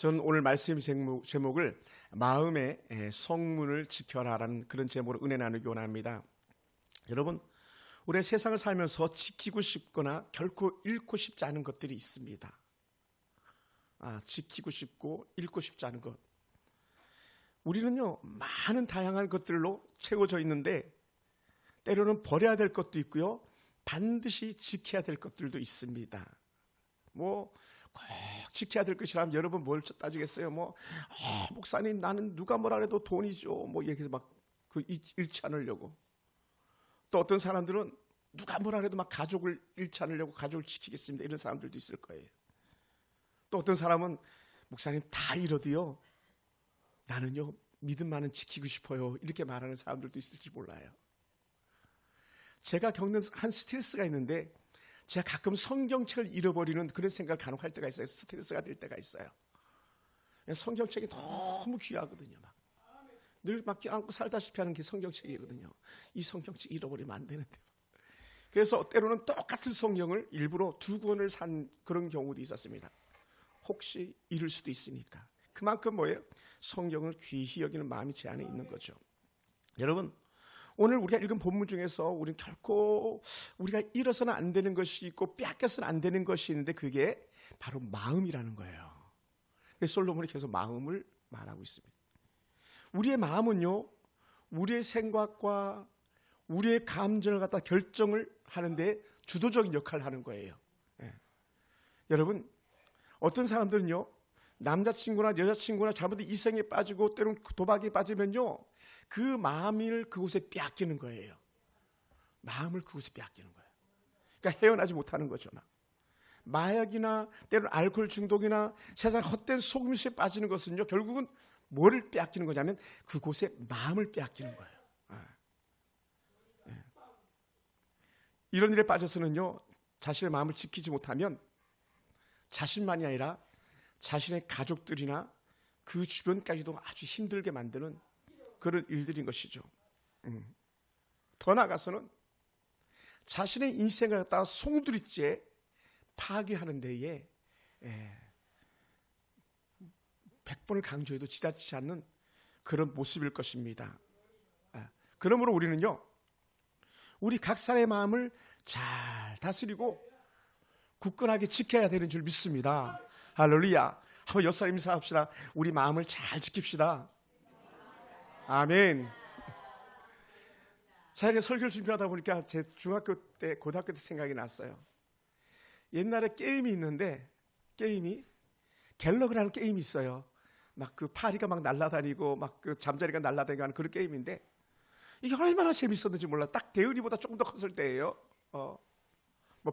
저는 오늘 말씀 제목을 마음의 성문을 지켜라라는 그런 제목으로 은혜 나누기 원합니다. 여러분, 우리 세상을 살면서 지키고 싶거나 결코 잃고 싶지 않은 것들이 있습니다. 지키고 싶고 잃고 싶지 않은 것. 우리는요, 많은 다양한 것들로 채워져 있는데 때로는 버려야 될 것도 있고요, 반드시 지켜야 될 것들도 있습니다. 꼭 지켜야 될 것이라면 여러분 뭘 따지겠어요? 목사님, 나는 누가 뭐라 해도 돈이죠. 얘기해서 잃지 않으려고. 또 어떤 사람들은 누가 뭐라 해도 가족을 잃지 않으려고 가족을 지키겠습니다. 이런 사람들도 있을 거예요. 또 어떤 사람은 목사님 다 잃어도요, 나는요 믿음만은 지키고 싶어요. 이렇게 말하는 사람들도 있을지 몰라요. 제가 겪는 한 스트레스가 있는데 제가 가끔 성경책을 잃어버리는 그런 생각을 간혹 할 때가 있어요. 스트레스가 될 때가 있어요. 성경책이 너무 귀하거든요. 늘 껴안고 살다시피 하는 게 성경책이거든요. 이 성경책 잃어버리면 안 되는데. 그래서 때로는 똑같은 성경을 일부러 두 권을 산 그런 경우도 있었습니다. 혹시 잃을 수도 있으니까. 그만큼 성경을 귀히 여기는 마음이 제 안에 있는 거죠. 여러분, 오늘 우리가 읽은 본문 중에서 우리는 결코 우리가 잃어서는 안 되는 것이 있고 빼앗겨서는 안 되는 것이 있는데 그게 바로 마음이라는 거예요. 그래서 솔로몬이 계속 마음을 말하고 있습니다. 우리의 마음은요, 우리의 생각과 우리의 감정을 갖다 결정을 하는데 주도적인 역할을 하는 거예요. 여러분, 어떤 사람들은요, 남자친구나 여자친구나 잘못된 이성에 빠지고 때로는 도박에 빠지면요, 그 마음을 그곳에 빼앗기는 거예요. 마음을 그곳에 빼앗기는 거예요. 그러니까 헤어나지 못하는 거죠. 마약이나 때로는 알코올 중독이나 세상 헛된 속임수에 빠지는 것은요, 결국은 뭐를 빼앗기는 거냐면 그곳에 마음을 빼앗기는 거예요. 이런 일에 빠져서는요, 자신의 마음을 지키지 못하면 자신만이 아니라 자신의 가족들이나 그 주변까지도 아주 힘들게 만드는 그런 일들인 것이죠. 더 나아가서는 자신의 인생을 갖다가 송두리째 파괴하는 데에 100번을 강조해도 지나치지 않는 그런 모습일 것입니다. 그러므로 우리는요, 우리 각 사람의 마음을 잘 다스리고 굳건하게 지켜야 되는 줄 믿습니다. 할렐루야. 한번 옆 사람 인사합시다. 우리 마음을 잘 지킵시다. 아멘. 자, 이렇게 설교를 준비하다 보니까 제 중학교 때, 고등학교 때 생각이 났어요. 옛날에 게임이 있는데, 갤러그라는 게임이 있어요. 그 파리가 날아다니고, 그 잠자리가 날아다니고 하는 그런 게임인데, 이게 얼마나 재밌었는지 몰라. 딱 대은이보다 조금 더 컸을 때예요.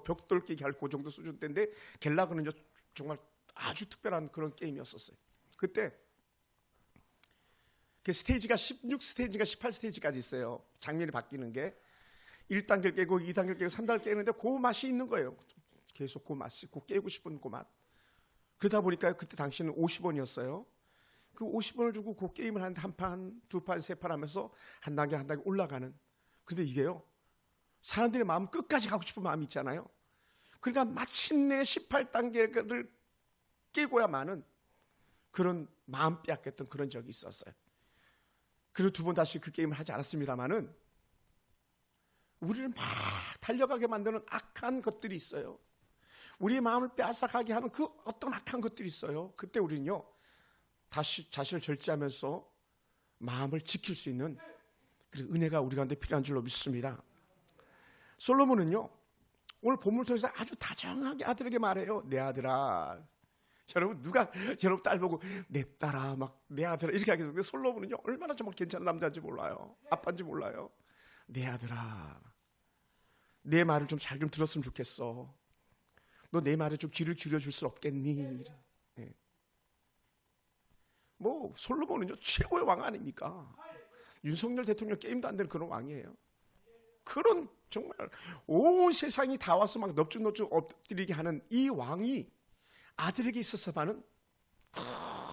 벽돌 깨기 할 그 정도 수준 때인데, 갤러그는 정말 아주 특별한 그런 게임이었었어요. 그때 그 스테이지가 16스테이지가 18스테이지까지 있어요. 장면이 바뀌는 게 1단계를 깨고 2단계를 깨고 3단계를 깨는데 그 맛이 있는 거예요. 계속 그 맛이, 그 깨고 싶은 그 맛. 그러다 보니까 그때 당시는 50원이었어요. 그 50원을 주고 그 게임을 하는데 한 판, 두 판, 세 판 하면서 한 단계 한 단계 올라가는. 근데 이게요, 사람들의 마음 끝까지 가고 싶은 마음이 있잖아요. 그러니까 마침내 18단계를 깨고야만은 그런 마음 빼앗겼던 그런 적이 있었어요. 그리고 두 번 다시 그 게임을 하지 않았습니다만은 우리를 막 달려가게 만드는 악한 것들이 있어요. 우리의 마음을 빼앗아가게 하는 그 어떤 악한 것들이 있어요. 그때 우리는요, 다시 자신을 절제하면서 마음을 지킬 수 있는 그런 은혜가 우리 가운데 필요한 줄로 믿습니다. 솔로몬은요, 오늘 본문을 통해서 아주 다정하게 아들에게 말해요. 내 아들아. 여러분, 누가 여러분 딸 보고 내 딸아, 내 아들아 이렇게 하겠는데, 솔로몬은요, 얼마나 정말 괜찮은 남자인지 몰라요. 아빠인지 몰라요. 내 아들아, 내 말을 좀 잘 좀 들었으면 좋겠어. 너 내 말에 좀 귀를 기울여줄 수 없겠니? 솔로몬은요, 최고의 왕 아닙니까? 윤석열 대통령 게임도 안 되는 그런 왕이에요. 그런 정말 온 세상이 다 와서 넙죽넙죽 엎드리게 하는 이 왕이 아들에게 있어서만은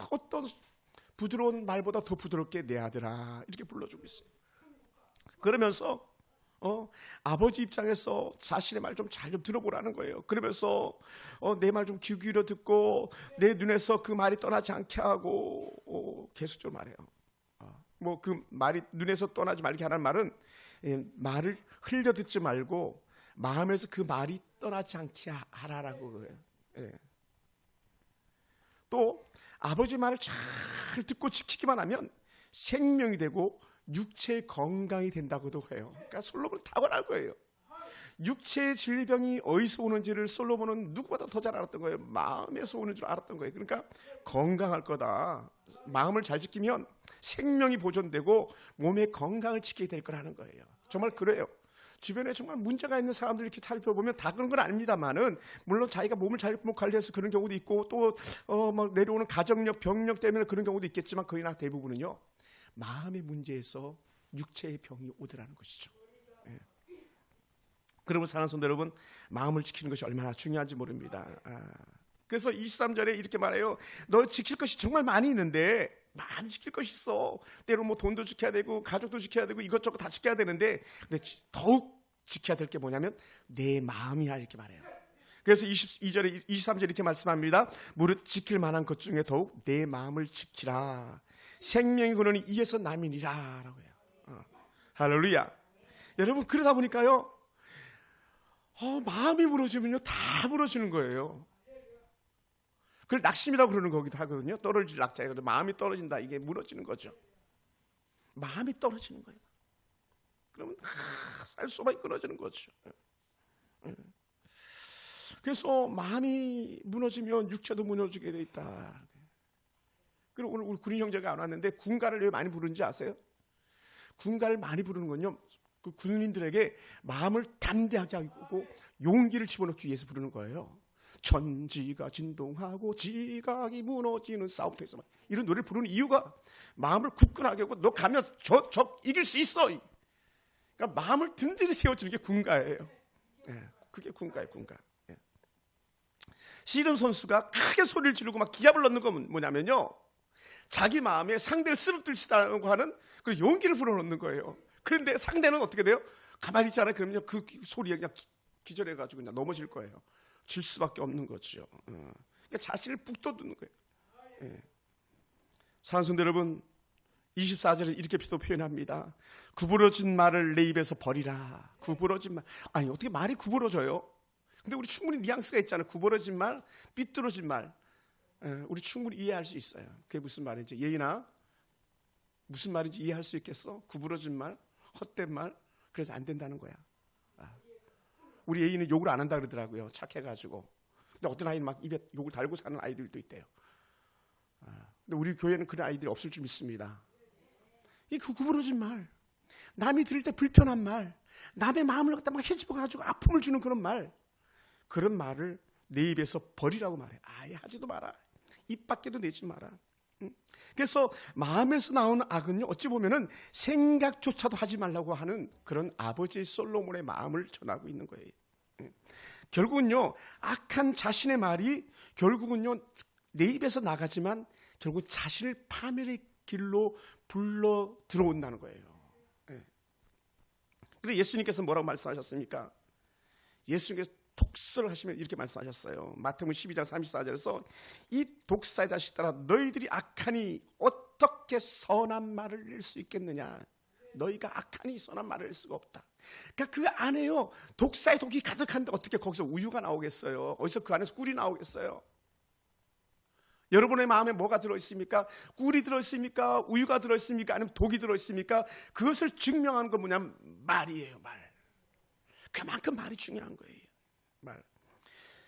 어떤 부드러운 말보다 더 부드럽게 내 아들아 이렇게 불러주고 있어요. 그러면서 아버지 입장에서 자신의 말 좀 잘 좀 들어보라는 거예요. 그러면서 내 말 좀 귀 기울여 듣고 내 눈에서 그 말이 떠나지 않게 하고 계속적으로 말해요. 뭐 그 말이 눈에서 떠나지 말게 하라는 말은 말을 흘려 듣지 말고 마음에서 그 말이 떠나지 않게 하라라고 그래요. 예. 또 아버지 말을 잘 듣고 지키기만 하면 생명이 되고 육체의 건강이 된다고도 해요. 그러니까 솔로몬은 탁월한 거예요. 육체의 질병이 어디서 오는지를 솔로몬은 누구보다 더 잘 알았던 거예요. 마음에서 오는 줄 알았던 거예요. 그러니까 건강할 거다. 마음을 잘 지키면 생명이 보존되고 몸의 건강을 지키게 될 거라는 거예요. 정말 그래요. 주변에 정말 문제가 있는 사람들 이렇게 살펴보면 다 그런 건 아닙니다만은, 물론 자기가 몸을 잘못 관리해서 그런 경우도 있고 또 막 내려오는 가정력, 병력 때문에 그런 경우도 있겠지만 거의나 대부분은요, 마음의 문제에서 육체의 병이 오더라는 것이죠. 예. 그러면 사랑하는 성도 여러분, 마음을 지키는 것이 얼마나 중요한지 모릅니다. 그래서 23절에 이렇게 말해요. 너 지킬 것이 정말 많이 있는데, 많이 지킬 것이 있어. 때로 뭐 돈도 지켜야 되고 가족도 지켜야 되고 이것저것 다 지켜야 되는데, 근데 더욱 지켜야 될 게 뭐냐면 내 마음이야, 이렇게 말해요. 그래서 22절에 23절에 이렇게 말씀합니다. 무릇 지킬 만한 것 중에 더욱 내 마음을 지키라. 생명이 그러니 이에서 남이니라 라고 해요. 할렐루야. 여러분, 그러다 보니까요, 마음이 무너지면요 다 무너지는 거예요. 그걸 낙심이라고 그러는 거기도 하거든요. 떨어질 낙자거든요. 마음이 떨어진다, 이게 무너지는 거죠. 마음이 떨어지는 거예요. 그러면 쌀소박이 끊어지는 거죠. 그래서 마음이 무너지면 육체도 무너지게 돼 있다. 그리고 오늘 우리 군인 형제가 안 왔는데 군가를 왜 많이 부르는지 아세요? 군가를 많이 부르는 건요, 그 군인들에게 마음을 담대하게 하고 용기를 집어넣기 위해서 부르는 거예요. 천지가 진동하고 지각이 무너지는 싸움터에서, 이런 노래를 부르는 이유가 마음을 굳건하게 하고 너 가면 적 이길 수 있어. 그러니까 마음을 든든히 세워주는 게 군가예요. 예, 그게 군가예요, 군가. 예. 씨름 선수가 크게 소리를 지르고 막 기합을 넣는 건 뭐냐면요, 자기 마음에 상대를 쓰러뜨리시다고 하는 그 용기를 불어넣는 거예요. 그런데 상대는 어떻게 돼요? 가만히 있잖아요. 그러면요 그 소리에 그냥 기절해가지고 그냥 넘어질 거예요. 질 수밖에 없는 거죠. 그러니까 자신을 북돋는 거예요. 예. 사랑하는 성도 여러분, 24절에 이렇게 또 표현합니다. 구부러진 말을 내 입에서 버리라. 구부러진 말. 아니, 어떻게 말이 구부러져요? 근데 우리 충분히 뉘앙스가 있잖아요. 구부러진 말, 삐뚤어진 말. 우리 충분히 이해할 수 있어요. 그게 무슨 말인지. 예인아, 무슨 말인지 이해할 수 있겠어? 구부러진 말, 헛된 말. 그래서 안 된다는 거야. 우리 예인은 욕을 안 한다 그러더라고요. 착해가지고. 근데 어떤 아이는 막 입에 욕을 달고 사는 아이들도 있대요. 근데 우리 교회는 그런 아이들이 없을 줄 믿습니다. 이 구부러진 말, 남이 들을 때 불편한 말, 남의 마음을 갖다 막 헤집어가지고 아픔을 주는 그런 말, 그런 말을 내 입에서 버리라고 말해. 아예 하지도 마라. 입 밖에도 내지 마라. 그래서 마음에서 나오는 악은요, 어찌 보면은 생각조차도 하지 말라고 하는 그런 아버지 솔로몬의 마음을 전하고 있는 거예요. 결국은요, 악한 자신의 말이 결국은요 내 입에서 나가지만 결국 자신을 파멸의 길로 불러 들어온다는 거예요. 그래서 예수님께서 뭐라고 말씀하셨습니까? 예수님께서 독설을 하시면 이렇게 말씀하셨어요. 마태복음 12장 34절에서 이 독사의 자식들아, 너희들이 악하니 어떻게 선한 말을 낼 수 있겠느냐. 너희가 악하니 선한 말을 낼 수가 없다. 그러니까 그 안에요, 독사의 독이 가득한데 어떻게 거기서 우유가 나오겠어요? 어디서 그 안에서 꿀이 나오겠어요? 여러분의 마음에 뭐가 들어있습니까? 꿀이 들어있습니까? 우유가 들어있습니까? 아니면 독이 들어있습니까? 그것을 증명하는 건 뭐냐면 말이에요, 말. 그만큼 말이 중요한 거예요. 말.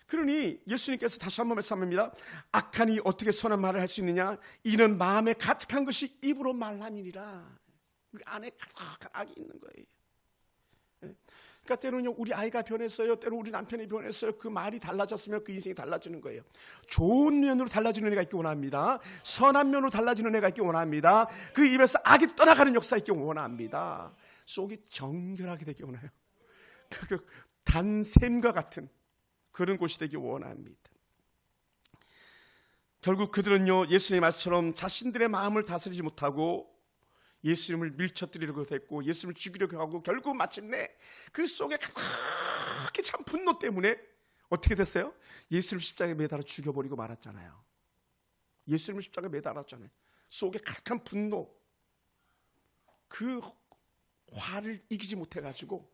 그러니 예수님께서 다시 한번 말씀합니다. 악하니 어떻게 선한 말을 할 수 있느냐? 이는 마음에 가득한 것이 입으로 말함이니라. 그 안에 가득한 악이 있는 거예요. 그러니까 때로는요, 우리 아이가 변했어요. 때로 우리 남편이 변했어요. 그 말이 달라졌으면 그 인생이 달라지는 거예요. 좋은 면으로 달라지는 애가 있기 원합니다. 선한 면으로 달라지는 애가 있기 원합니다. 그 입에서 악이 떠나가는 역사 있기 원합니다. 속이 정결하게 되기 원해요. 그 단샘과 같은 그런 곳이 되기 원합니다. 결국 그들은요, 예수님의 말씀처럼 자신들의 마음을 다스리지 못하고 예수님을 밀쳐뜨리려고 했고 예수님을 죽이려고 하고 결국 마침내 그 속에 가득히 참 분노 때문에 어떻게 됐어요? 예수님을 십자가에 매달아 죽여버리고 말았잖아요. 예수님을 십자가에 매달았잖아요. 속에 가득한 분노, 그 화를 이기지 못해가지고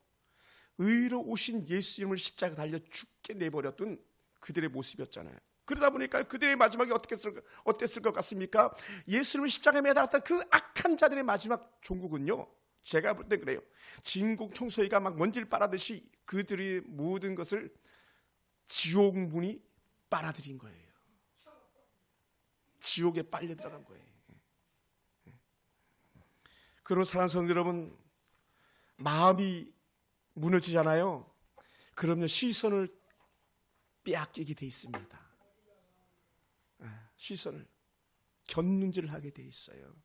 의로 오신 예수님을 십자가에 달려 죽게 내버렸던 그들의 모습이었잖아요. 그러다 보니까 그들의 마지막이 어땠을 것 같습니까? 예수님을 십자가에 매달았던 그 악한 자들의 마지막 종국은요, 제가 볼 때 그래요. 진공 청소기가 막 먼지를 빨아듯이 그들의 모든 것을 지옥문이 빨아들인 거예요. 지옥에 빨려 들어간 거예요. 그리고 사랑하는 성도 여러분, 마음이 무너지잖아요. 그러면 시선을 빼앗기게 돼 있습니다. 시선을 곁눈질을 하게 돼 있어요.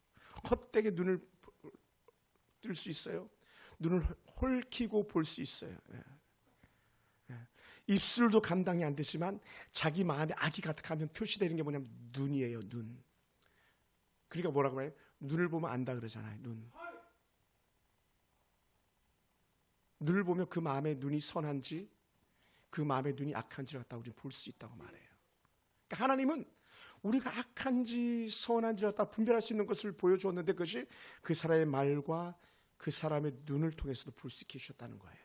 헛되게 눈을 뜰 수 있어요. 눈을 홀키고 볼 수 있어요. 입술도 감당이 안 되지만 자기 마음에 악이 가득하면 표시되는 게 뭐냐면 눈이에요. 눈. 그러니까 뭐라고 해요? 눈을 보면 안다 그러잖아요. 눈을 보면 그 마음의 눈이 선한지 그 마음의 눈이 악한지를 갖다 우리는 볼 수 있다고 말해요. 그러니까 하나님은 우리가 악한지 선한지를 갖다 분별할 수 있는 것을 보여주었는데 그것이 그 사람의 말과 그 사람의 눈을 통해서도 볼 수 있게 해주셨다는 거예요.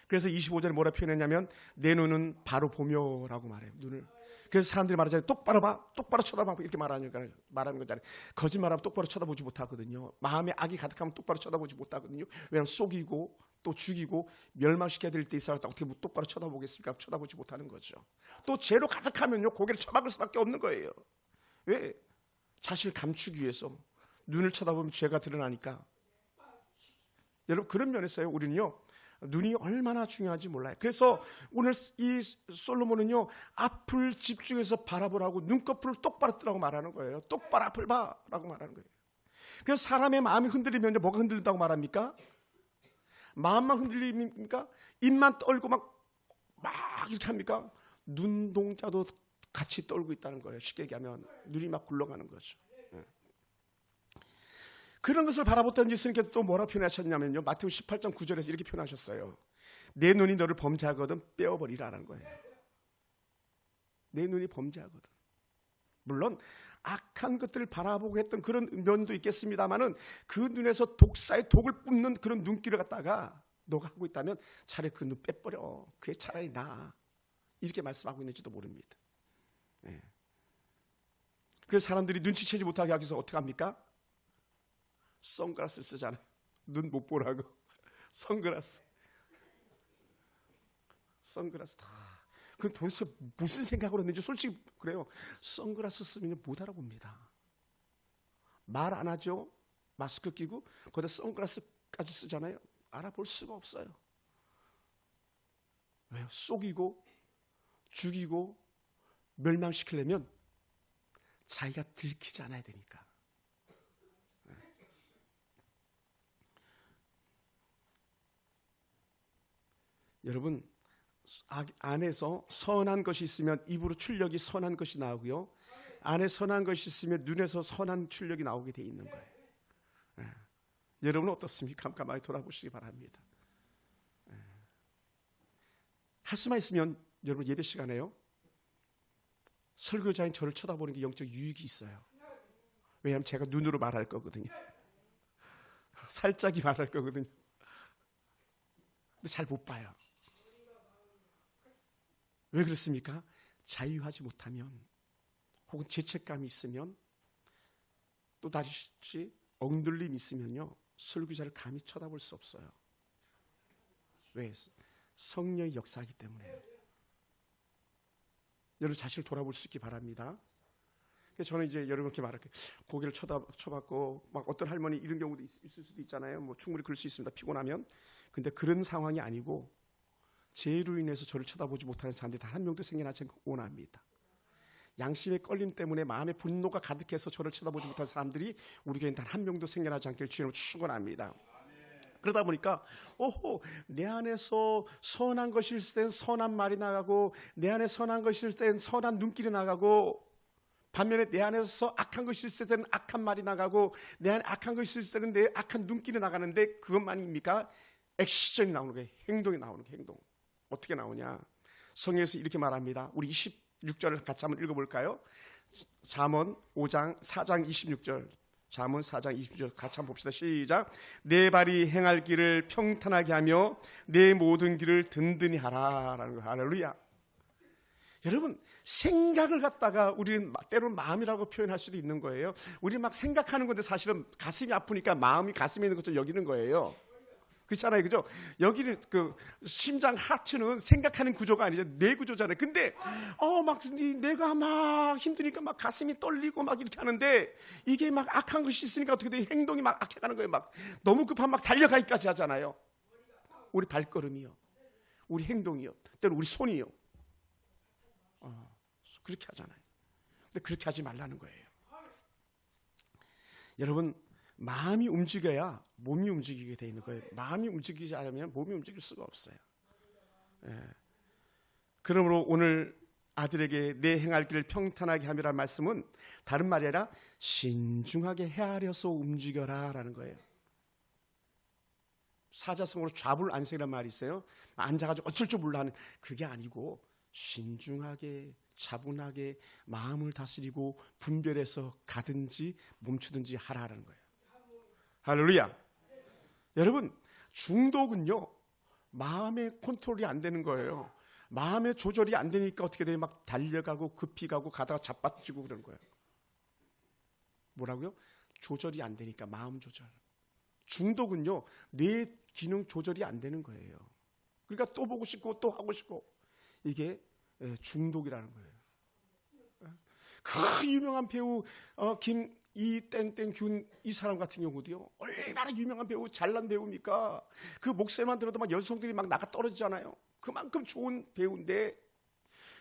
그래서 25절에 뭐라 표현했냐면 내 눈은 바로 보며라고 말해요. 눈을. 그래서 사람들이 말하잖아요. 똑바로 봐, 똑바로 쳐다봐 이렇게 말하는 거잖아요. 거짓말하면 똑바로 쳐다보지 못하거든요. 마음에 악이 가득하면 똑바로 쳐다보지 못하거든요. 왜냐하면 속이고 또 죽이고 멸망시켜야 될 때 이 사람을 어떻게 똑바로 쳐다보겠습니까? 쳐다보지 못하는 거죠. 또 죄로 가득하면요 고개를 쳐박을 수밖에 없는 거예요. 왜? 자신을 감추기 위해서. 눈을 쳐다보면 죄가 드러나니까. 여러분 그런 면에서요 우리는요 눈이 얼마나 중요한지 몰라요. 그래서 오늘 이 솔로몬은요 앞을 집중해서 바라보라고 눈꺼풀을 똑바로 뜨라고 말하는 거예요. 똑바로 앞을 봐라고 말하는 거예요. 그래서 사람의 마음이 흔들리면 뭐가 흔들린다고 말합니까? 마음만 흔들립니까? 입만 떨고 막 이렇게 합니까? 눈동자도 같이 떨고 있다는 거예요. 쉽게 얘기하면 눈이 막 굴러가는 거죠. 그런 것을 바라보던 예수님께서 또 뭐라 표현하셨냐면요 마태복음 18장 9절에서 이렇게 표현하셨어요. 내 눈이 너를 범죄하거든 빼어버리라는 거예요. 내 눈이 범죄하거든. 물론 악한 것들을 바라보고 했던 그런 면도 있겠습니다만은 그 눈에서 독사의 독을 뿜는 그런 눈길을 갖다가 너가 하고 있다면 차라리 그 눈 빼버려. 그게 차라리 나아. 이렇게 말씀하고 있는지도 모릅니다. 그래서 사람들이 눈치채지 못하게 하기 위해서 어떻게 합니까? 선글라스를 쓰잖아요. 눈 못 보라고. 선글라스 다. 그럼 도대체 무슨 생각으로 했는지 솔직히 그래요. 선글라스 쓰면 못 알아봅니다. 말 안 하죠. 마스크 끼고 거기다 선글라스까지 쓰잖아요. 알아볼 수가 없어요. 왜요? 속이고 죽이고 멸망시키려면 자기가 들키지 않아야 되니까. 여러분 안에서 선한 것이 있으면 입으로 출력이 선한 것이 나오고요. 안에 선한 것이 있으면 눈에서 선한 출력이 나오게 돼 있는 거예요. 여러분은 어떻습니까? 깜깜하게 돌아보시기 바랍니다. 할 수만 있으면 여러분 예배 시간에요. 설교자인 저를 쳐다보는 게 영적 유익이 있어요. 왜냐하면 제가 눈으로 말할 거거든요. 살짝이 말할 거거든요. 근데 잘 못 봐요. 왜 그렇습니까? 자유하지 못하면 혹은 죄책감이 있으면 또 다시 억눌림이 있으면요 설교자를 감히 쳐다볼 수 없어요. 왜? 성령의 역사이기 때문에요. 여러분 자신을 돌아볼 수 있기 바랍니다. 그래서 저는 이제 여러분께 말할게요. 고개를 쳐박고 막 어떤 할머니 이런 경우도 있을 수도 있잖아요. 뭐 충분히 그럴 수 있습니다. 피곤하면. 근데 그런 상황이 아니고 죄로 인해서 저를 쳐다보지 못하는 사람들이 단 한 명도 생겨나지 원합니다. 양심의 끌림 때문에 마음의 분노가 가득해서 저를 쳐다보지 못하는 사람들이 우리 교회에 단 한 명도 생겨나지 않기를 주님으로 축원합니다. 그러다 보니까 내 안에서 선한 것이 있을 땐 선한 말이 나가고 내 안에 선한 것이 있을 땐 선한 눈길이 나가고 반면에 내 안에서 악한 것이 있을 때는 악한 말이 나가고, 내 안에 악한 것이 있을 때는 내 악한 눈길이 나가는데, 그것만입니까? 액션이 나오는 거예요. 행동이 나오는 거예요. 행동. 어떻게 나오냐? 성경에서 이렇게 말합니다. 우리 26절을 같이 한번 읽어볼까요? 잠언 5장 4장 26절. 잠언 4장 26절 같이 한번 봅시다. 시작. 내 발이 행할 길을 평탄하게 하며 내 모든 길을 든든히 하라 라는 거예요. 할렐루야. 여러분, 생각을 갖다가 우리는 때로는 마음이라고 표현할 수도 있는 거예요. 우리 막 생각하는 건데 사실은 가슴이 아프니까 마음이 가슴에 있는 것처럼 여기는 거예요. 그렇잖아요, 그죠? 여기는 그 심장 하트는 생각하는 구조가 아니죠, 뇌 구조잖아요. 근데 막 내가 막 힘드니까 막 가슴이 떨리고 막 이렇게 하는데, 이게 막 악한 것이 있으니까 어떻게 돼? 행동이 막 악해가는 거예요. 막 너무 급하면 막 달려가기까지 하잖아요. 우리 발걸음이요, 우리 행동이요, 때로 우리 손이요. 그렇게 하잖아요. 근데 그렇게 하지 말라는 거예요. 여러분, 마음이 움직여야 몸이 움직이게 돼 있는 거예요. 마음이 움직이지 않으면 몸이 움직일 수가 없어요. 그러므로 오늘 아들에게 내 행할 길을 평탄하게 함이라는 말씀은 다른 말이 아니라 신중하게 헤아려서 움직여라 라는 거예요. 사자성어로 좌불안석이라는 말이 있어요. 앉아가지고 어쩔 줄 몰라 하는, 그게 아니고 신중하게 차분하게 마음을 다스리고 분별해서 가든지 멈추든지 하라라는 거예요. 할렐루야. 여러분, 중독은요, 마음의 컨트롤이 안 되는 거예요. 마음의 조절이 안 되니까 어떻게 돼요? 막 달려가고 급히 가고 가다가 자빠지고 그러는 거예요. 뭐라고요? 조절이 안 되니까, 마음 조절. 중독은요, 뇌 기능 조절이 안 되는 거예요. 그러니까 또 보고 싶고 또 하고 싶고, 이게 중독이라는 거예요. 그 유명한 배우 김이땡땡균 이 사람 같은 경우도요, 얼마나 유명한 배우, 잘난 배우입니까? 그 목소리만 들어도 막 여성들이 막 나가 떨어지잖아요. 그만큼 좋은 배우인데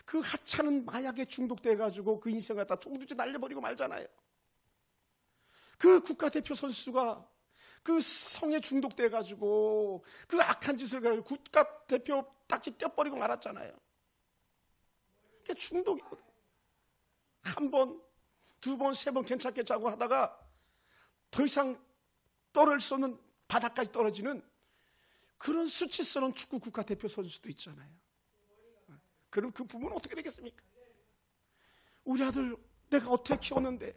그 하찮은 마약에 중독돼가지고 그 인생 갖다 송두지 날려버리고 말잖아요. 그 국가대표 선수가 그 성에 중독돼가지고 그 악한 짓을 가지고 국가대표 딱지 떼어버리고 말았잖아요. 그게 중독이거든. 한 번, 두 번, 세 번 괜찮게 자고 하다가 더 이상 떨어질 수 없는 바닥까지 떨어지는 그런 수치스러운 축구 국가대표 선수도 있잖아요. 그럼 그 부모는 어떻게 되겠습니까? 우리 아들 내가 어떻게 키웠는데,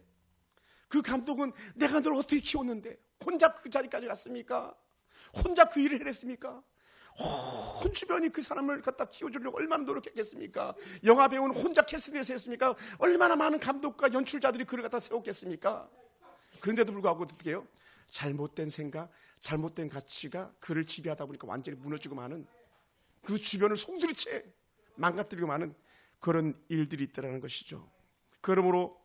그 감독은 내가 널 어떻게 키웠는데 혼자 그 자리까지 갔습니까? 혼자 그 일을 해냈습니까? 온 주변이 그 사람을 갖다 키워주려고 얼마나 노력했겠습니까? 영화 배우는 혼자 캐스팅해서 했습니까? 얼마나 많은 감독과 연출자들이 그를 갖다 세웠겠습니까? 그런데도 불구하고 어떻게 해요? 잘못된 생각, 잘못된 가치가 그를 지배하다 보니까 완전히 무너지고 마는, 그 주변을 송두리째 망가뜨리고 마는 그런 일들이 있다는 것이죠. 그러므로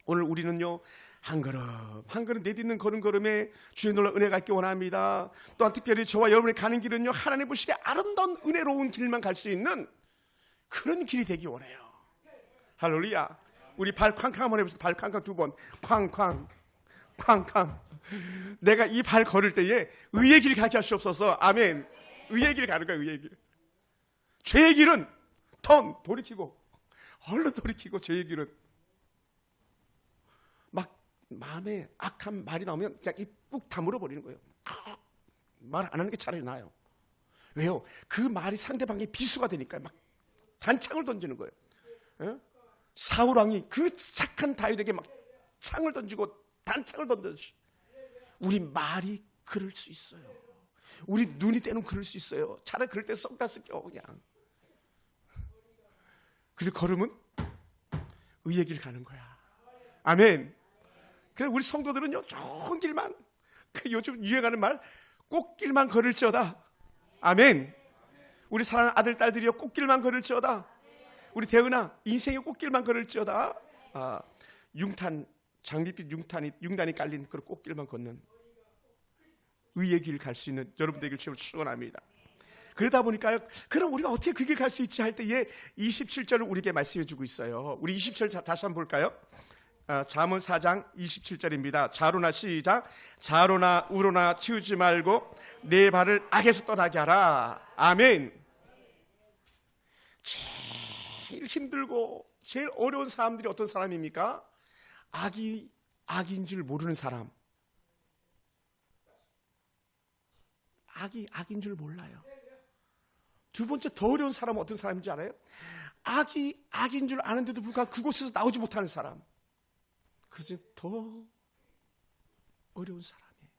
오늘 우리는요, 한 걸음 한 걸음 내딛는 걸음걸음에 주의 놀라운 은혜가 있기 원합니다. 또한 특별히 저와 여러분이 가는 길은요, 하나님 보시기에 아름다운 은혜로운 길만 갈 수 있는 그런 길이 되기 원해요. 할렐루야. 우리 발 쾅쾅 한번 해봅시다. 발 쾅쾅 두 번. 쾅쾅 쾅쾅. 내가 이 발 걸을 때에 의의 길 가게 하시옵소서. 아멘. 의의 길 가는 거야. 의의 길. 죄의 길은 턴 돌이키고, 얼른 돌이키고, 죄의 길은 막 마음에 악한 말이 나오면 그냥 입 꾹 다물어 버리는 거예요. 말 안 하는 게 차라리 나아요. 왜요? 그 말이 상대방의 비수가 되니까 막 단창을 던지는 거예요. 예? 사울 왕이 그 착한 다윗에게 막 창을 던지고 단창을 던졌지. 우리 말이 그럴 수 있어요. 우리 눈이 때는 그럴 수 있어요. 차라리 그럴 때 선글라스 껴 그냥. 그리고 걸음은 의의 길 가는 거야. 아멘. 그래서 우리 성도들은요, 좋은 길만, 그 요즘 유행하는 말, 꽃길만 걸을지어다. 아멘. 우리 사랑하는 아들 딸들이요, 꽃길만 걸을지어다. 우리 대은아, 인생의 꽃길만 걸을지어다. 융탄, 장밋빛 융단이 깔린 그런 꽃길만 걷는 의의 길 갈 수 있는 여러분 되길 주님을 축원합니다. 그러다 보니까요, 그럼 우리가 어떻게 그 길 갈 수 있지 할 때에 27절을 우리에게 말씀해 주고 있어요. 우리 27절 다시 한번 볼까요? 잠언 4장 27절입니다. 자로나 시작. 자로나 우로나 치우지 말고 내 발을 악에서 떠나게 하라. 아멘. 제일 힘들고 제일 어려운 사람들이 어떤 사람입니까? 악인 줄 모르는 사람. 악인 줄 몰라요. 두 번째 더 어려운 사람은 어떤 사람인지 알아요? 악인 줄 아는데도 불구하고 그곳에서 나오지 못하는 사람. 그래서 더 어려운 사람이에요.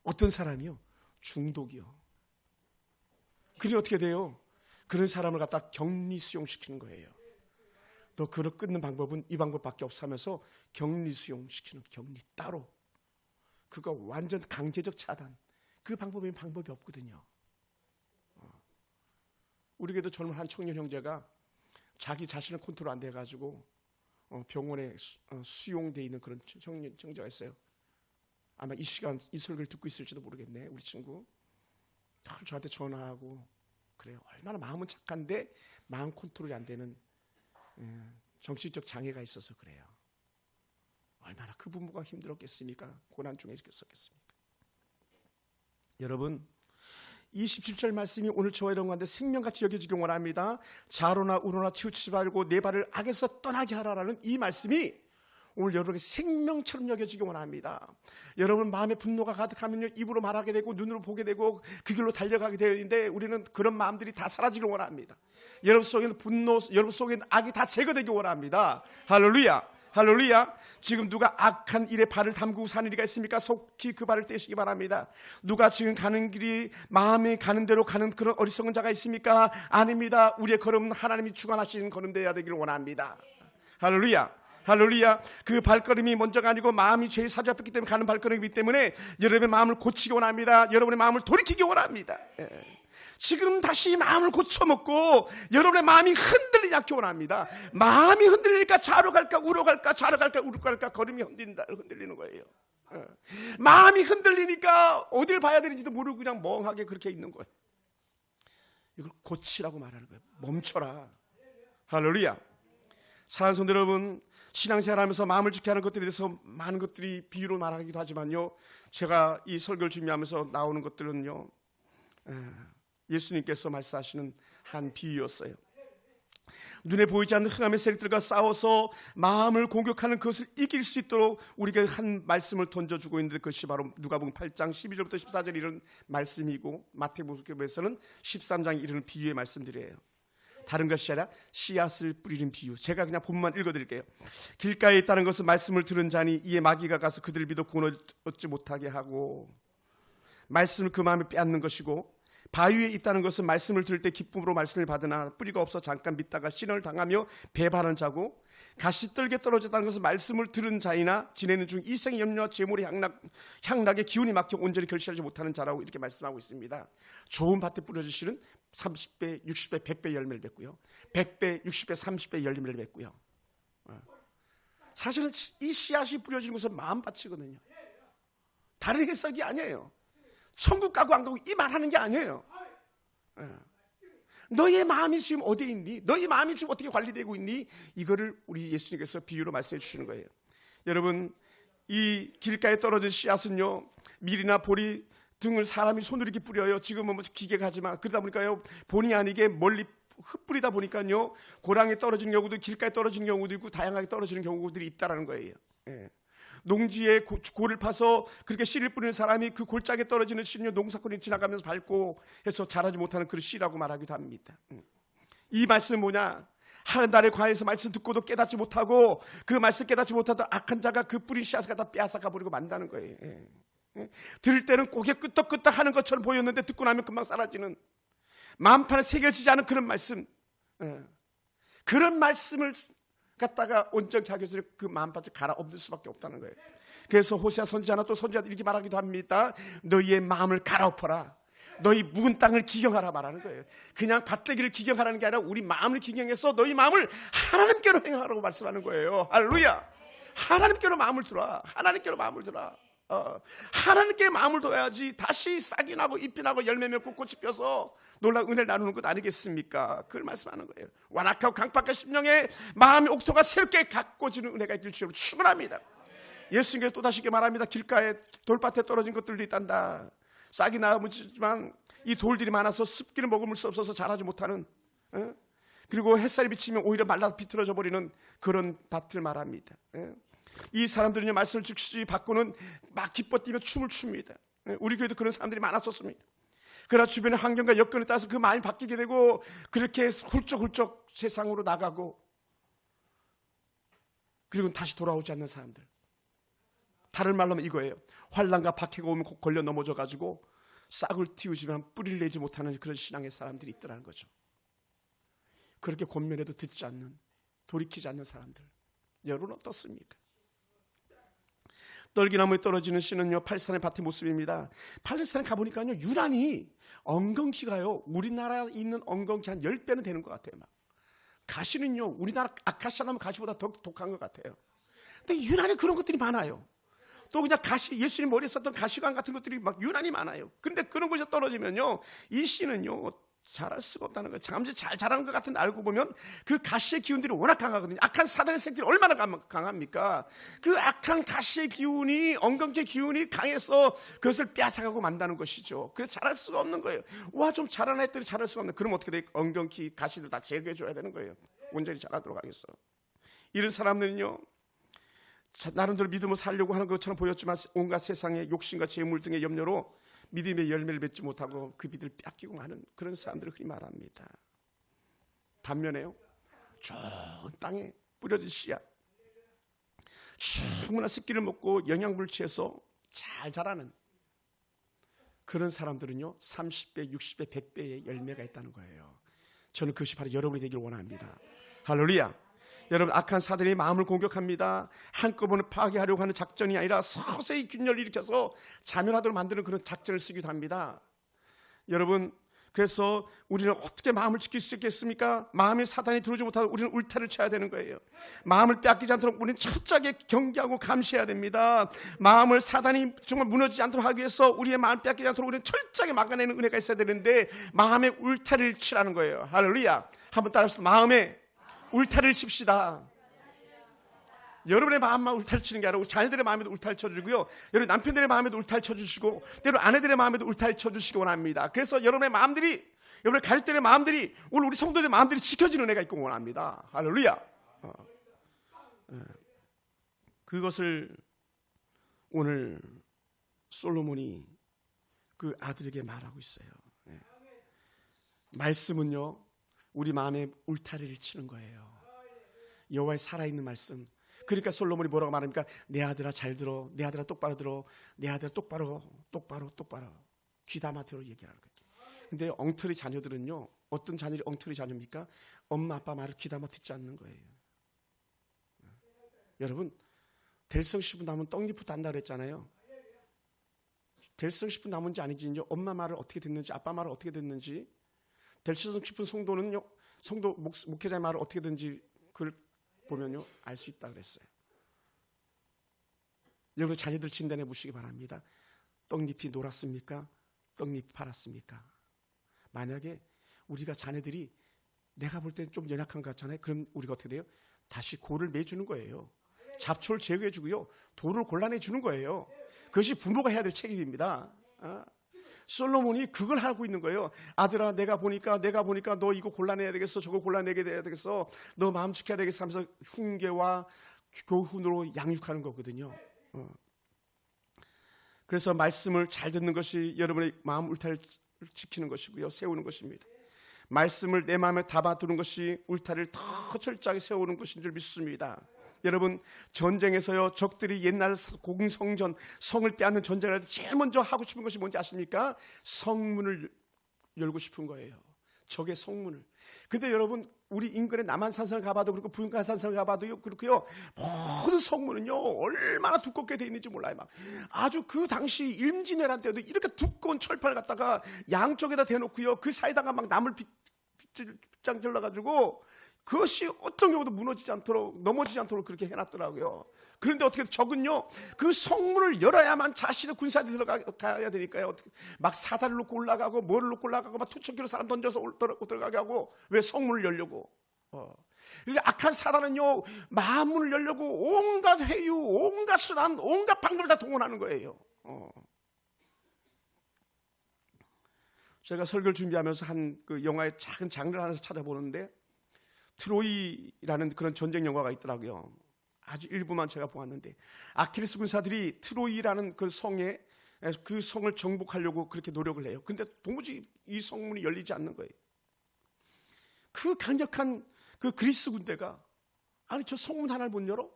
어떤 사람이요? 중독이요. 그게 어떻게 돼요? 그런 사람을 갖다 격리 수용시키는 거예요. 너 그걸 끊는 방법은 이 방법밖에 없어 하면서 격리 수용시키는, 격리 따로. 그거 완전 강제적 차단. 그 방법이 없거든요. 우리 교회도 젊은 한 청년 형제가 자기 자신을 컨트롤 안 돼가지고 병원에 수용돼 있는 그런 청년 형제가 있어요. 아마 이 시간 이 설교를 듣고 있을지도 모르겠네. 우리 친구 늘 저한테 전화하고 그래요. 얼마나 마음은 착한데 마음 컨트롤이 안 되는 정신적 장애가 있어서 그래요. 얼마나 그 부모가 힘들었겠습니까? 고난 중에 있었겠습니까? 여러분, 27절 말씀이 오늘 저와 여러분 가운데 생명같이 여겨지길 원합니다. 좌로나 우로나 치우치지 말고 내 발을 악에서 떠나게 하라라는 이 말씀이 오늘 여러분의 생명처럼 여겨지길 원합니다. 여러분 마음에 분노가 가득하면요, 입으로 말하게 되고 눈으로 보게 되고 그 길로 달려가게 되는데 우리는 그런 마음들이 다 사라지길 원합니다. 여러분 속에는 분노, 여러분 속에는 악이 다 제거되길 원합니다. 할렐루야. 할렐루야. 지금 누가 악한 일에 발을 담그고 사는 이가 있습니까? 속히 그 발을 떼시기 바랍니다. 누가 지금 가는 길이 마음이 가는 대로 가는 그런 어리석은 자가 있습니까? 아닙니다. 우리의 걸음은 하나님이 주관하시는 걸음되어야 되기를 원합니다. 할렐루야. 할렐루야. 그 발걸음이 먼저가 아니고 마음이 죄에 사로잡혔기 때문에 가는 발걸음이기 때문에 여러분의 마음을 고치기 원합니다. 여러분의 마음을 돌이키기 원합니다. 지금 다시 마음을 고쳐먹고 여러분의 마음이 흔들리지 않기 원합니다. 마음이 흔들리니까 좌로 갈까 우로 갈까 좌로 갈까 우로 갈까 걸음이 흔들리는 거예요. 마음이 흔들리니까 어딜 봐야 되는지도 모르고 그냥 멍하게 그렇게 있는 거예요. 이걸 고치라고 말하는 거예요. 멈춰라. 할렐루야. 사랑하는 성도 여러분, 신앙생활하면서 마음을 지켜야 하는 것들에 대해서 많은 것들이 비유로 말하기도 하지만요, 제가 이 설교를 준비하면서 나오는 것들은요, 예수님께서 말씀하시는 한 비유였어요. 눈에 보이지 않는 흑암의 세력들과 싸워서 마음을 공격하는 그것을 이길 수 있도록 우리에게 한 말씀을 던져주고 있는데, 그것이 바로 누가복음 8장 12절부터 14절 이런 말씀이고, 마태복음에서는 13장 이르는 비유의 말씀들이에요. 다른 것이 아니라 씨앗을 뿌리는 비유. 제가 그냥 본문만 읽어드릴게요. 길가에 있다는 것은 말씀을 들은 자니 이에 마귀가 가서 그들을 믿어 구원 얻지 못하게 하고, 말씀을 그 마음에 빼앗는 것이고, 바위에 있다는 것은 말씀을 들을 때 기쁨으로 말씀을 받으나 뿌리가 없어 잠깐 믿다가 신을 당하며 배반하는 자고, 가시떨게 떨어졌다는 것은 말씀을 들은 자이나 지내는 중 이생의 염려와 재물의 향락에 기운이 막혀 온전히 결실하지 못하는 자라고 이렇게 말씀하고 있습니다. 좋은 밭에 뿌려주시는 30배, 60배, 100배 열매를 맺고요, 100배, 60배, 30배 열매를 맺고요. 사실은 이 씨앗이 뿌려지는 것은 마음밭이거든요. 다른 해석이 아니에요. 천국 가고 안 가고 이 말하는 게 아니에요. 너의 마음이 지금 어디에 있니? 너의 마음이 지금 어떻게 관리되고 있니? 이거를 우리 예수님께서 비유로 말씀해 주시는 거예요. 여러분, 이 길가에 떨어진 씨앗은요, 밀이나 보리 등을 사람이 손으로 이렇게 뿌려요. 지금은 뭐 기계가 하지만, 그러다 보니까요, 본의 아니게 멀리 흩뿌리다 보니까요, 고랑에 떨어지는 경우도, 길가에 떨어지는 경우도 있고, 다양하게 떨어지는 경우들이 있다라는 거예요. 농지에 골을 파서 그렇게 씨를 뿌리는 사람이 그 골짜기에 떨어지는 씨는요, 농사꾼이 지나가면서 밟고 해서 자라지 못하는 그런 씨라고 말하기도 합니다. 이 말씀은 뭐냐? 하나님 나라의 관에서 말씀 듣고도 깨닫지 못하고, 그 말씀 깨닫지 못하던 악한 자가 그 뿌린 씨앗을 갖다 빼앗아가 버리고 만다는 거예요. 들을 때는 고개 끄덕끄덕 하는 것처럼 보였는데 듣고 나면 금방 사라지는, 마음판에 새겨지지 않은 그런 말씀, 그런 말씀을 갖다가 온전히 자기를 그 마음밭을 갈아엎을 수밖에 없다는 거예요. 그래서 호세아 선지자나 또 선지자들 이렇게 말하기도 합니다. 너희의 마음을 갈아엎어라. 너희 묵은 땅을 기경하라 말하는 거예요. 그냥 밭대기를 기경하라는 게 아니라 우리 마음을 기경해서 너희 마음을 하나님께로 행하라고 말씀하는 거예요. 할렐루야. 하나님께로 마음을 두라. 하나님께로 마음을 두라. 하나님께 마음을 둬야지 다시 싹이 나고 잎이 나고 열매 맺고 꽃이 펴서 놀라운 은혜를 나누는 것 아니겠습니까? 그걸 말씀하는 거예요. 완악하고 강팍한 심령에 마음의 옥토가 새롭게 가꿔지는 은혜가 있을 줄 충분합니다. 예수님께서 또다시 말합니다. 길가에 돌밭에 떨어진 것들도 있단다. 싹이 나무지만 이 돌들이 많아서 습기를 머금을 수 없어서 자라지 못하는, 그리고 햇살이 비치면 오히려 말라서 비틀어져 버리는 그런 밭을 말합니다. 이 사람들은요, 말씀을 즉시 받고는 막 기뻐 뛰며 춤을 춥니다. 우리 교회도 그런 사람들이 많았었습니다. 그러나 주변의 환경과 여건에 따라서 그 마음이 바뀌게 되고 그렇게 훌쩍훌쩍 세상으로 나가고 그리고 다시 돌아오지 않는 사람들. 다른 말로 하면 이거예요. 환난과 박해가 오면 꼭 걸려 넘어져 가지고 싹을 틔우지만 뿌리를 내지 못하는 그런 신앙의 사람들이 있더라는 거죠. 그렇게 권면해도 듣지 않는, 돌이키지 않는 사람들. 여러분 어떻습니까? 떨기나무에 떨어지는 씨는요, 팔산의 밭의 모습입니다. 팔레스타인 가보니까요, 유난히 엉겅퀴가요, 우리나라에 있는 엉겅퀴 한 10배는 되는 것 같아요. 막. 가시는요, 우리나라 아카시아나무 가시보다 더 독한 것 같아요. 근데 유난히 그런 것들이 많아요. 또 그냥 가시, 예수님 머리에 썼던 가시관 같은 것들이 막 유난히 많아요. 그런데 그런 곳에 떨어지면요, 이 씨는요, 자랄 수가 없다는 거예요. 잠시 잘 자라는 것 같은데 알고 보면 그 가시의 기운들이 워낙 강하거든요. 악한 사단의 새끼들이 얼마나 강합니까? 그 악한 가시의 기운이, 엉겅퀴의 기운이 강해서 그것을 빼앗아가고 만다는 것이죠. 그래서 자랄 수가 없는 거예요. 와, 좀 자라나 했더니 자랄 수가 없네. 그럼 어떻게 돼? 엉겅퀴 가시들 다 제거해줘야 되는 거예요. 온전히 자라도록 하겠어. 이런 사람들은요, 나름대로 믿음을 살려고 하는 것처럼 보였지만 온갖 세상의 욕심과 재물 등의 염려로 믿음의 열매를 맺지 못하고 그 믿음을 뺏기고 마는 그런 사람들을 흔히 말합니다. 반면에요, 좋은 땅에 뿌려진 씨앗, 충분한 습기를 먹고 영양분을 취해서 잘 자라는 그런 사람들은요, 30배, 60배, 100배의 열매가 있다는 거예요. 저는 그것이 바로 여러분이 되길 원합니다. 할렐루야. 여러분, 악한 사단이 마음을 공격합니다. 한꺼번에 파괴하려고 하는 작전이 아니라 서서히 균열을 일으켜서 자멸하도록 만드는 그런 작전을 쓰기도 합니다. 여러분, 그래서 우리는 어떻게 마음을 지킬 수 있겠습니까? 마음에 사단이 들어오지 못하도록 우리는 울타리를 쳐야 되는 거예요. 마음을 빼앗기지 않도록 우리는 철저하게 경계하고 감시해야 됩니다. 마음을 사단이 정말 무너지지 않도록 하기 위해서 우리의 마음을 빼앗기지 않도록 우리는 철저하게 막아내는 은혜가 있어야 되는데 마음의 울타리를 치라는 거예요. 할렐루야. 한번 따라합시다. 마음에 울타리를 칩시다. 여러분의 마음만 울타리 치는 게 아니라 우리 자녀들의 마음에도 울타리 쳐주고요, 여러분 남편들의 마음에도 울타리 쳐주시고 여러분 아내들의 마음에도 울타리 쳐주시기 원합니다. 그래서 여러분의 마음들이, 여러분의 가족들의 마음들이, 오늘 우리 성도들의 마음들이 지켜지는 은혜가 있고 원합니다. 할렐루야. 그것을 오늘 솔로몬이 그 아들에게 말하고 있어요. 말씀은요, 우리 마음에 울타리를 치는 거예요. 여호와의 살아있는 말씀. 그러니까 솔로몬이 뭐라고 말합니까? 내 아들아 잘 들어, 내 아들아 똑바로 들어, 내 아들아 똑바로 귀담아 들어 얘기하는 거예요. 근데 엉터리 자녀들은요, 어떤 자녀들이 엉터리 자녀입니까? 엄마 아빠 말을 귀담아 듣지 않는 거예요. 여러분, 될성 싶은 나무는 떡잎부터 단다 그랬잖아요. 될성 싶은 나무인지 아닌지, 엄마 말을 어떻게 듣는지, 아빠 말을 어떻게 듣는지, 될성 싶은 성도는요, 성도 목회자의 말을 어떻게 듣는지 그걸 보면요, 알 수 있다 그랬어요. 여러분, 자녀들 진단해 보시기 바랍니다. 떡잎이 노랗습니까? 떡잎이 파랗습니까? 만약에 우리가 자녀들이 내가 볼 때는 좀 연약한 것 같잖아요. 그럼 우리가 어떻게 돼요? 다시 골을 매주는 거예요. 잡초를 제거해 주고요, 돌을 골라내 주는 거예요. 그것이 부모가 해야 될 책임입니다. 솔로몬이 그걸 하고 있는 거예요. 아들아, 내가 보니까 너 이거 골라내야 되겠어, 저거 골라내게 돼야 되겠어, 너 마음 지켜야 되겠어 하면서 훈계와 교훈으로 양육하는 거거든요. 그래서 말씀을 잘 듣는 것이 여러분의 마음 울타리를 지키는 것이고요, 세우는 것입니다. 말씀을 내 마음에 담아두는 것이 울타리를 더 철저하게 세우는 것인 줄 믿습니다. 여러분, 전쟁에서요, 적들이 옛날 공성전, 성을 빼앗는 전쟁을 할 때 제일 먼저 하고 싶은 것이 뭔지 아십니까? 성문을 열고 싶은 거예요. 적의 성문을. 근데 여러분, 우리 인근의 남한산성을 가봐도 그렇고 북한산성을 가봐도 그렇고요, 모든 성문은요 얼마나 두껍게 돼 있는지 몰라요. 막 아주 그 당시 임진왜란 때도 이렇게 두꺼운 철판을 갖다가 양쪽에다 대놓고요, 그 사이다가 막 나물 빗장 질러가지고 그것이 어떤 경우도 무너지지 않도록, 넘어지지 않도록 그렇게 해놨더라고요. 그런데 어떻게 적은요, 그 성문을 열어야만 자신의 군사들이 들어가야 되니까요, 막 사다리를 놓고 올라가고 뭐를 놓고 올라가고 막 투척기로 사람 던져서 들어가게 하고. 왜? 성문을 열려고. 악한 사단은요, 마음문을 열려고 온갖 회유, 온갖 수단, 온갖 방법을 다 동원하는 거예요. 제가 설교를 준비하면서 한 그 영화의 작은 장르를 하나씩 찾아보는데, 트로이라는 그런 전쟁 영화가 있더라고요. 아주 일부만 제가 보았는데 아킬레스 군사들이 트로이라는 그 성에 그 성을 정복하려고 그렇게 노력을 해요. 근데 도무지 이 성문이 열리지 않는 거예요. 그 강력한 그 그리스 군대가 아니 저 성문 하나를 못 열어?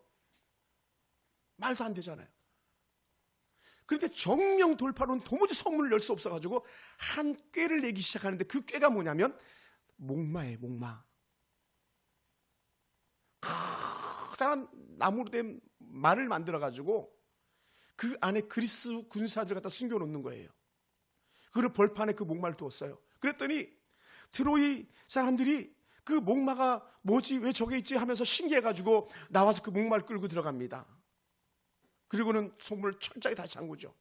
말도 안 되잖아요. 그런데 정령 돌파로는 도무지 성문을 열 수 없어가지고 한 꾀를 내기 시작하는데 그 꾀가 뭐냐면 목마예요. 목마. 커다란 나무로 된 말을 만들어가지고 그 안에 그리스 군사들 갖다 숨겨놓는 거예요. 그리고 벌판에 그 목마를 두었어요. 그랬더니 트로이 사람들이 그 목마가 뭐지 왜 저게 있지 하면서 신기해가지고 나와서 그 목마를 끌고 들어갑니다. 그리고는 성문을 철저히 다시 잠그죠.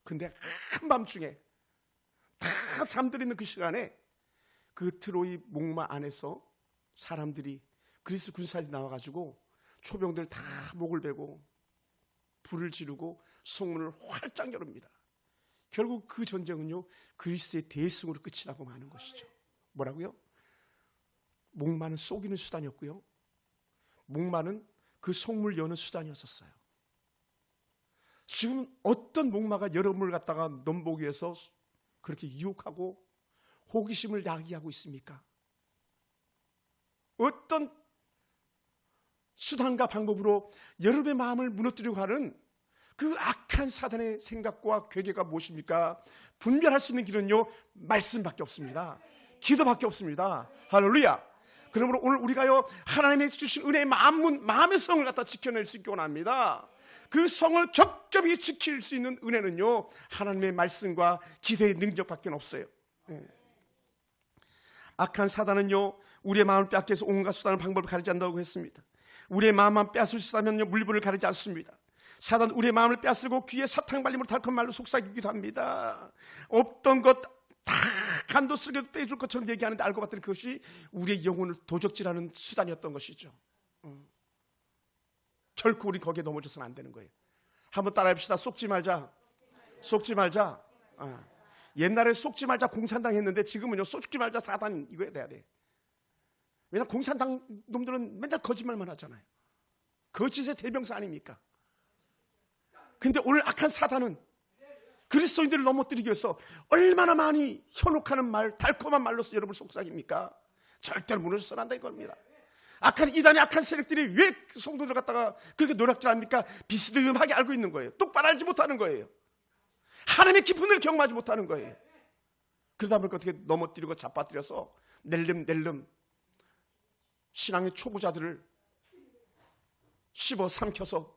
근데 한밤중에 다 잠들어 있는 그 시간에 그 트로이 목마 안에서 사람들이 그리스 군사들이 나와가지고 초병들 다 목을 베고 불을 지르고 성문을 활짝 열습니다. 결국 그 전쟁은요 그리스의 대승으로 끝이 나고 마는 것이죠. 뭐라고요? 목마는 속이는 수단이었고요, 목마는 그 성문을 여는 수단이었었어요. 지금 어떤 목마가 여러분을 갖다가 넘보기 위해서 그렇게 유혹하고 호기심을 야기하고 있습니까? 어떤 수단과 방법으로 여러분의 마음을 무너뜨리려고 하는 그 악한 사단의 생각과 괴계가 무엇입니까? 분별할 수 있는 길은요 말씀밖에 없습니다. 기도밖에 없습니다. 할렐루야. 그러므로 오늘 우리가요 하나님의 주신 은혜의 마음의 성을 갖다 지켜낼 수 있기 원합니다. 그 성을 겹겹이 지킬 수 있는 은혜는요 하나님의 말씀과 기도의 능력밖에 없어요. 악한 사단은요 우리의 마음을 빼앗겨서 온갖 수단을 방법을 가리지 않는다고 했습니다. 우리의 마음만 빼앗을 수 있다면요 물불을 가리지 않습니다. 사단 우리의 마음을 빼앗고 귀에 사탕 발림으로 달콤한 말로 속삭이기도 합니다. 없던 것 다 간도 쓰게 빼줄 것처럼 얘기하는데 알고 봤더니 그것이 우리의 영혼을 도적질하는 수단이었던 것이죠. 결코 우리 거기에 넘어져서는 안 되는 거예요. 한번 따라해봅시다. 속지 말자. 속지 말자. 옛날에 속지 말자 공산당 했는데 지금은요 속지 말자 사단 이거 해야 돼. 왜냐하면 공산당 놈들은 맨날 거짓말만 하잖아요. 거짓의 대명사 아닙니까? 근데 오늘 악한 사단은 그리스도인들을 넘어뜨리기 위해서 얼마나 많이 현혹하는 말, 달콤한 말로서 여러분을 속삭입니까? 절대로 무너져서는 안 되는 겁니다. 악한 이단의 악한 세력들이 왜 성도들 갖다가 그렇게 노략질합니까? 비스듬하게 알고 있는 거예요. 똑바로 알지 못하는 거예요. 하나님의 깊은 은혜를 경험하지 못하는 거예요. 그러다 보니까 어떻게 넘어뜨리고 잡아뜨려서 낼름 신앙의 초보자들을 씹어 삼켜서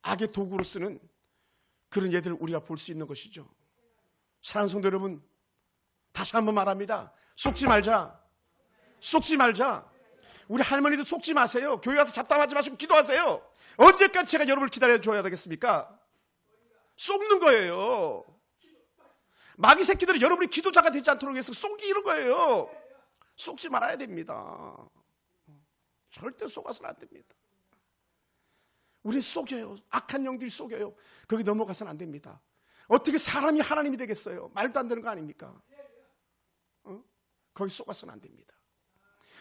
악의 도구로 쓰는 그런 예들을 우리가 볼 수 있는 것이죠. 사랑하는 성도 여러분, 다시 한번 말합니다. 속지 말자. 속지 말자. 우리 할머니도 속지 마세요. 교회 와서 잡담하지 마시고 기도하세요. 언제까지 제가 여러분을 기다려줘야 되겠습니까? 속는 거예요. 마귀 새끼들은 여러분이 기도자가 되지 않도록 해서 속이는 거예요. 속지 말아야 됩니다. 절대 속아서는 안 됩니다. 우리 속여요. 악한 영들이 속여요. 거기 넘어가서는 안 됩니다. 어떻게 사람이 하나님이 되겠어요? 말도 안 되는 거 아닙니까? 거기 속아서는 안 됩니다.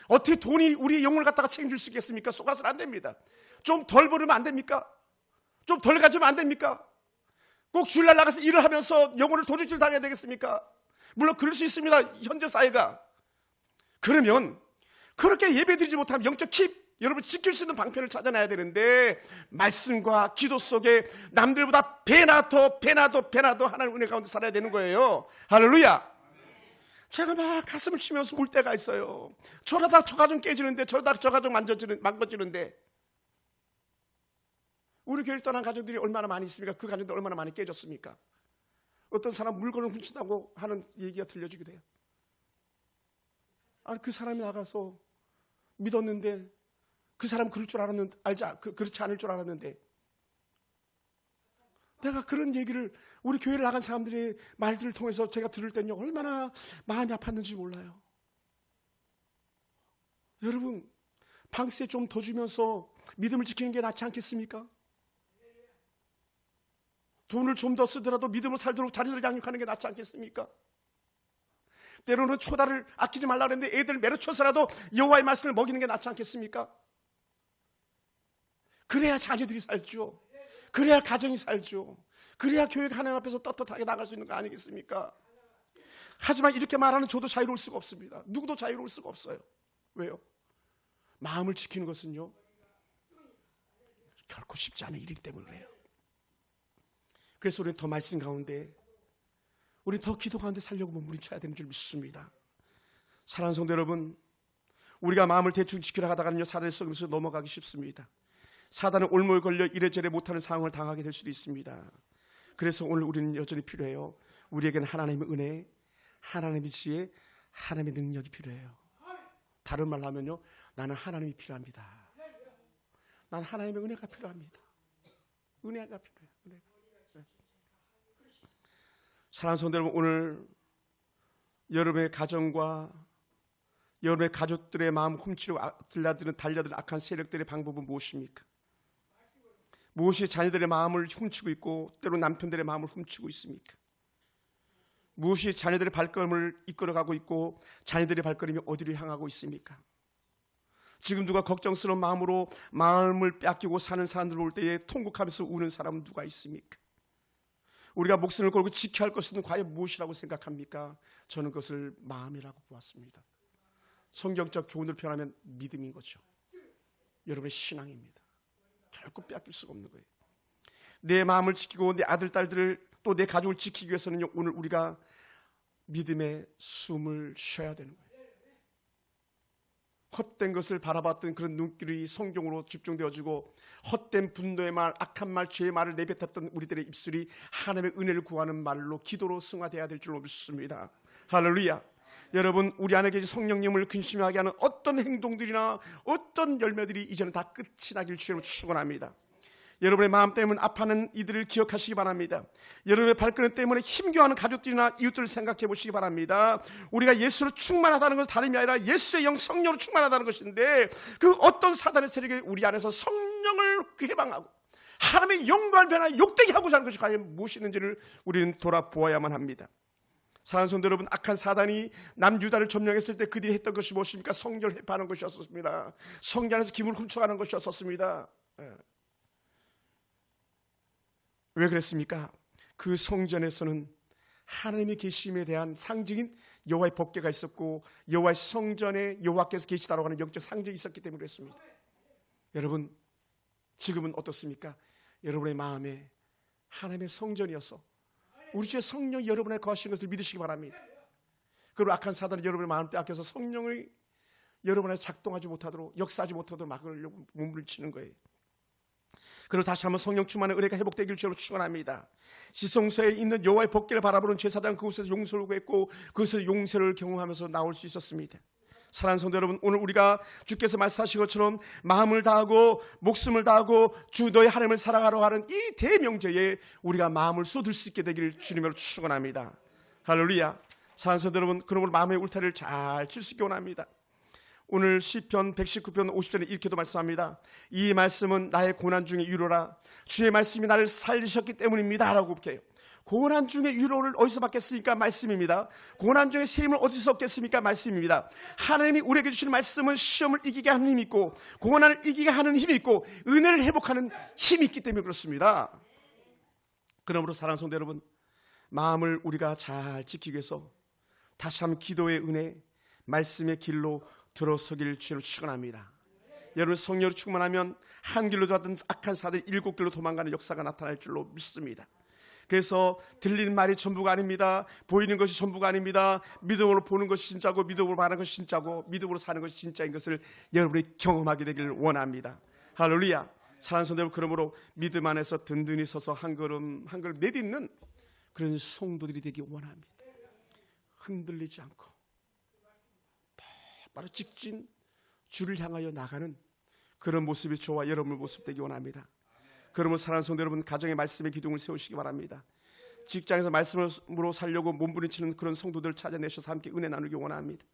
어떻게 돈이 우리의 영혼을 갖다가 책임질 수 있겠습니까? 속아서는 안 됩니다. 좀 덜 벌으면 안 됩니까? 좀 덜 가지면 안 됩니까? 꼭 주일날 나가서 일을 하면서 영혼을 도둑질 당해야 되겠습니까? 물론 그럴 수 있습니다. 현재 사회가. 그러면 그렇게 예배드리지 못하면 영적 킵 여러분 지킬 수 있는 방편을 찾아내야 되는데 말씀과 기도 속에 남들보다 배나 더 하나님 은혜 가운데 살아야 되는 거예요. 할렐루야. 제가 막 가슴을 치면서 울 때가 있어요. 저러다 저 가정 깨지는데 저러다 저 가정 망가지는데 우리 교회를 떠난 가정들이 얼마나 많이 있습니까? 그 가정들 얼마나 많이 깨졌습니까? 어떤 사람 물건을 훔친다고 하는 얘기가 들려지기도 해요. 아니 그 사람이 나가서 믿었는데 그 사람 그럴 줄 알았는데 그렇지 않을 줄 알았는데 내가 그런 얘기를 우리 교회를 나간 사람들의 말들을 통해서 제가 들을 때는요 얼마나 마음이 아팠는지 몰라요. 여러분 방세 좀 더 주면서 믿음을 지키는 게 낫지 않겠습니까? 돈을 좀 더 쓰더라도 믿음으로 살도록 자녀들을 양육하는 게 낫지 않겠습니까? 때로는 초다를 아끼지 말라 그랬는데 애들 매료쳐서라도 여호와의 말씀을 먹이는 게 낫지 않겠습니까? 그래야 자녀들이 살죠. 그래야 가정이 살죠. 그래야 교회가 하나님 앞에서 떳떳하게 나갈 수 있는 거 아니겠습니까? 하지만 이렇게 말하는 저도 자유로울 수가 없습니다. 누구도 자유로울 수가 없어요. 왜요? 마음을 지키는 것은요 결코 쉽지 않은 일이기 때문에 그래요. 그래서 우리는 더 말씀 가운데, 우리는 더 기도 가운데 살려고 몸부림쳐야 되는 줄 믿습니다. 사랑하는 성도 여러분, 우리가 마음을 대충 지키려 하다가는요 사단의 속임수로 넘어가기 쉽습니다. 사단은 올무에 걸려 이래저래 못하는 상황을 당하게 될 수도 있습니다. 그래서 오늘 우리는 여전히 필요해요. 우리에게는 하나님의 은혜, 하나님의 지혜, 하나님의 능력이 필요해요. 다른 말로 하면요, 나는 하나님이 필요합니다. 나는 하나님의 은혜가 필요합니다. 은혜가 필요해요. 은혜가. 네. 사랑하는 성도 여러분, 오늘 여러분의 가정과 여러분의 가족들의 마음 훔치려고 달려드는 악한 세력들의 방법은 무엇입니까? 무엇이 자녀들의 마음을 훔치고 있고 때로 남편들의 마음을 훔치고 있습니까? 무엇이 자녀들의 발걸음을 이끌어가고 있고 자녀들의 발걸음이 어디로 향하고 있습니까? 지금 누가 걱정스러운 마음으로 마음을 뺏기고 사는 사람들 올 때에 통곡하면서 우는 사람은 누가 있습니까? 우리가 목숨을 걸고 지켜야 할 것은 과연 무엇이라고 생각합니까? 저는 그것을 마음이라고 보았습니다. 성경적 교훈을 표현하면 믿음인 거죠. 여러분의 신앙입니다. 결코 빼앗길 수가 없는 거예요. 내 마음을 지키고 내 아들, 딸들을 또 내 가족을 지키기 위해서는 오늘 우리가 믿음의 숨을 쉬어야 되는 거예요. 헛된 것을 바라봤던 그런 눈길이 성경으로 집중되어지고 헛된 분노의 말, 악한 말, 죄의 말을 내뱉었던 우리들의 입술이 하나님의 은혜를 구하는 말로 기도로 승화되어야 될 줄로 믿습니다. 할렐루야. 여러분, 우리 안에 계신 성령님을 근심하게 하는 어떤 행동들이나 어떤 열매들이 이제는 다 끝이 나길 주님으로 축원합니다. 여러분의 마음 때문에 아파하는 이들을 기억하시기 바랍니다. 여러분의 발걸음 때문에 힘겨워하는 가족들이나 이웃들을 생각해 보시기 바랍니다. 우리가 예수로 충만하다는 것은 다름이 아니라 예수의 영 성령으로 충만하다는 것인데, 그 어떤 사단의 세력이 우리 안에서 성령을 해방하고 하나님의 영광을 변화해 욕되게 하고자 하는 것이 과연 무엇이 있는지를 우리는 돌아보아야만 합니다. 사랑하는 성도 여러분, 악한 사단이 남유다를 점령했을 때 그들이 했던 것이 무엇입니까? 성전을 회파하는 것이었습니다. 성전 안에서 기물을 훔쳐가는 것이었습니다. 왜 그랬습니까? 그 성전에서는 하나님의 계심에 대한 상징인 여호와의 법궤가 있었고 여호와의 성전에 여호와께서 계시다라고 하는 영적 상징이 있었기 때문에 그랬습니다. 여러분, 지금은 어떻습니까? 여러분의 마음에 하나님의 성전이어서 우리 주의 성령이 여러분의 거하신 것을 믿으시기 바랍니다. 그리고 악한 사단이 여러분의 마음을 빼앗겨서 성령이 여러분의 작동하지 못하도록, 역사하지 못하도록 막으려고 몸부림치는 거예요. 그리고 다시 한번 성령 충만의 은혜가 회복되길 주로 축원합니다. 지성소에 있는 여호와의 법궤를 바라보는 제사장 그곳에서 용서를 구했고 그곳에서 용서를 경험하면서 나올 수 있었습니다. 사랑하는 성도 여러분, 오늘 우리가 주께서 말씀하신 것처럼 마음을 다하고 목숨을 다하고 주 너의 하나님을 사랑하러 하는 이 대명제에 우리가 마음을 쏟을 수 있게 되기를 주님으로 축원합니다. 할렐루야. 사랑하는 성도 여러분, 그러므로 마음의 울타리를 잘 칠 수 있게 원합니다. 오늘 시편 119편 50절에 이렇게도 말씀합니다. 이 말씀은 나의 고난 중의 위로라. 주의 말씀이 나를 살리셨기 때문입니다 라고 해요. 고난 중의 위로를 어디서 받겠습니까? 말씀입니다. 고난 중에 새 힘을 어디서 얻겠습니까? 말씀입니다. 하나님이 우리에게 주시는 말씀은 시험을 이기게 하는 힘이 있고 고난을 이기게 하는 힘이 있고 은혜를 회복하는 힘이 있기 때문에 그렇습니다. 그러므로 사랑하는 성도 여러분, 마음을 우리가 잘 지키기 위해서 다시 한번 기도의 은혜, 말씀의 길로 들어서기를 주로 축원합니다. 여러분, 성령으로 충만하면 한 길로 가던 악한 사들 7길로 도망가는 역사가 나타날 줄로 믿습니다. 그래서 들리는 말이 전부가 아닙니다. 보이는 것이 전부가 아닙니다. 믿음으로 보는 것이 진짜고 믿음으로 말하는 것이 진짜고 믿음으로 사는 것이 진짜인 것을 여러분이 경험하게 되기를 원합니다. 할렐루야. 사랑하는 성도 여러분, 그러므로 믿음 안에서 든든히 서서 한 걸음 한 걸음 내딛는 그런 성도들이 되기 원합니다. 흔들리지 않고 바로 직진 주를 향하여 나가는 그런 모습이 저와 여러분의 모습 되기 원합니다. 그러면 사랑하는 성도 여러분, 가정의 말씀의 기둥을 세우시기 바랍니다. 직장에서 말씀으로 살려고 몸부림치는 그런 성도들 찾아내셔서 함께 은혜 나누기 원합니다.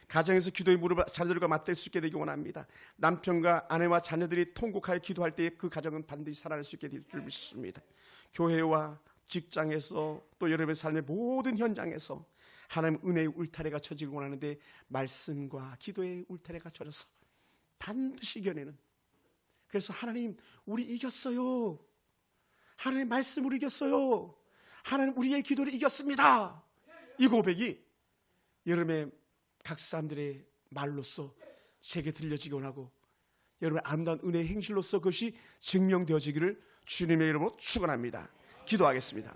가정에서 기도의 무릎을 자녀들과 맞댈 수 있게 되기 원합니다. 남편과 아내와 자녀들이 통곡하여 기도할 때 그 가정은 반드시 살아날 수 있게 될 줄 믿습니다. 교회와 직장에서 또 여러분의 삶의 모든 현장에서 하나님 은혜의 울타리가 쳐지고 나는데 말씀과 기도의 울타리가 쳐져서 반드시 이겨내는. 그래서 하나님 우리 이겼어요. 하나님 말씀으로 이겼어요. 하나님 우리의 기도를 이겼습니다. 이 고백이 여러분의 각 사람들의 말로써 제게 들려지곤 하고 여러분의 아름다운 은혜의 행실로서 그것이 증명되어지기를 주님의 이름으로 축원합니다. 기도하겠습니다.